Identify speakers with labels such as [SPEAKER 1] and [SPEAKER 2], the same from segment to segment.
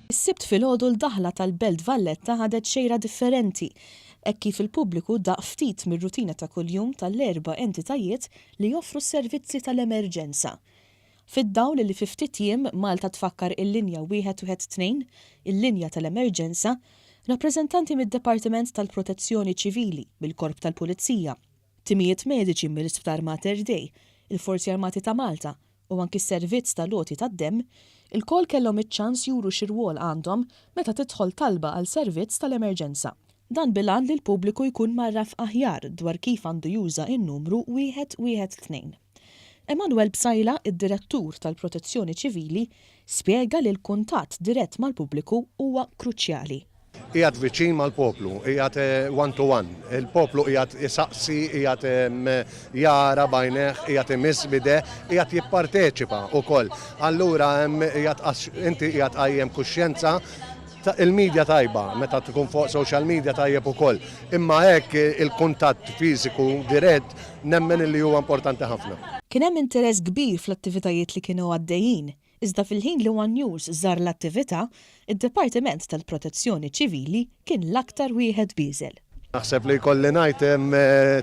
[SPEAKER 1] Is-sibt filgħodu l-daħla tal-Belt Valletta ħadet xejra differenti, hekk kif il-pubbliku daq ftit mir-rutina ta' kuljum tal-erba' entitajiet li joffru s-servizzi tal-emerġenza. Fid-dawl li fi ftit jiem Malta tfakkar il-linja 112, il-linja tal-emerġenza, rappreżentanti mid-Dipartiment tal-Protezzjoni Ċivili, bil-Korp tal-Pulizija, timijiet mediċi mill-Isptar Mater Dei, il-Forzi Armati ta' Malta u anki s-servizz tal-loti tad-demm, il-kol kellhom iċ-ċans juru xi rwol għandhom meta tidħol talba għal servizz tal-emerġenza. Dan bilan li l-pubbliku jkun marraf aħjar dwar kif għandu juża in-numru 112. Emanuel Bsajla, id-direttur tal-Protezzjoni Ċivili, spjega li l-kuntatt dirett mal-pubbliku huwa kruċjali.
[SPEAKER 2] Qiegħed viċin mal-poplu, qiegħed one-to-one. Il-poplu qiegħed isaqsi, qiegħed jara bajneħ, qiegħed imiss bideh, qiegħed jipparteċipa wkoll. Allura inti qiegħed qajjem kuxjenza il-medja tajba, meta tkun fuq social media tajjeb ukoll. Imma hekk il-kuntatt fiżiku dirett nemmen li huwa importanti ħafna.
[SPEAKER 1] Kien hemm interess kbir fl-attivitajiet li kienu għaddejjin, iżda fil-ħin li One News żar l-attività, id-Dipartiment tal-Protezzjoni Ċivili kien l-aktar wieħed biżel.
[SPEAKER 2] Naħseb li jkolli ngħid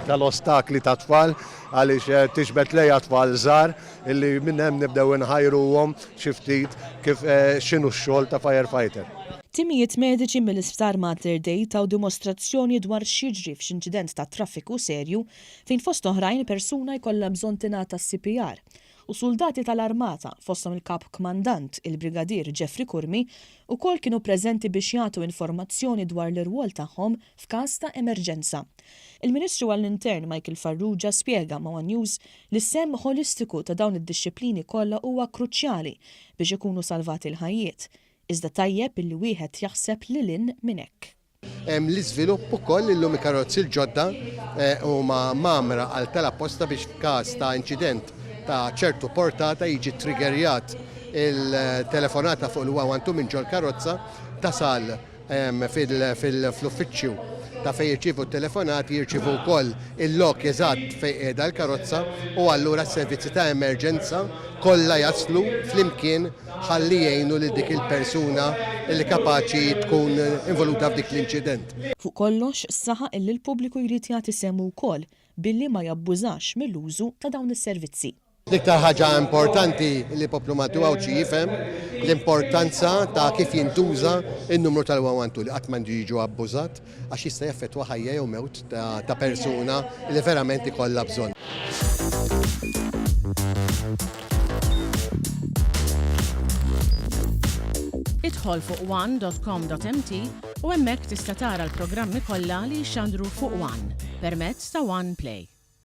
[SPEAKER 2] tal-ostakli ta' tfal għaliex tixbet lejha tfal żgħar illi minn hemm nibdew inħajruhom xi ftit kif x'inhu x-xogħol ta' firefighter.
[SPEAKER 1] Timijiet mediċi mill-Isptar Mater Dei taw dimostrazzjoni dwar x'jiġri f'inċident ta' traffiku serju fejn fost oħrajn persuna jkollha bżonn tingħata CPR. U soldati tal-Armata fosthom il-Kap Kmandant il-Brigadier Jeffrey Kurmi ukoll kienu preżenti biex jagħtu informazzjoni dwar l-irwol tagħhom f'każ ta' emerġenza. Il-Ministru għall-Intern Michael Farrugia spjega ma' One News li s-semm holistiku ta' dawn id-disċiplini kollha huwa kruċjali biex ikunu salvati l-ħajjiet. Iżda tajjeb illi wieħed jaħseb lilin minn hekk.
[SPEAKER 3] L-iżvilupp ukoll illum il-karozzi l-ġodda huma mamra għal tal-apposta biex f'każ ta' inċident ta' ċertu portata jiġi triggerjat il-telefonata fuq il-112 minn ġol karozza tasal fil-uffiċċju ta' fejn jirċievu t-telefonati jirċievu wkoll il-lok eżatt fejn qiegħda l-karozza u allura s-servizzi ta' emerġenza kollha jaslu flimkien ħalli jgħinu lil dik il-persuna li kapaċi tkun involuta f'dik l-inċident.
[SPEAKER 1] Fuq kollox, saħaq illi l-pubbliku jrid jagħti semmu wkoll billi ma jabbużax mill-użu ta' dawn is-servizzi.
[SPEAKER 3] L-iktar ħaġa importanti li poplu Maltu għawċi jifhem l-importanza ta' kif jintuża il-numru tal-112 li qatt m'għandu jiġu abbużat għax jista' jaffettwa ħajja jew mewt ta' persuna li verament ikollha bżonn.
[SPEAKER 4] Idħol fuq one.com.mt u hemmhekk tista' tara l-programmi kollha li jxandru fuq One permezz ta' One Play.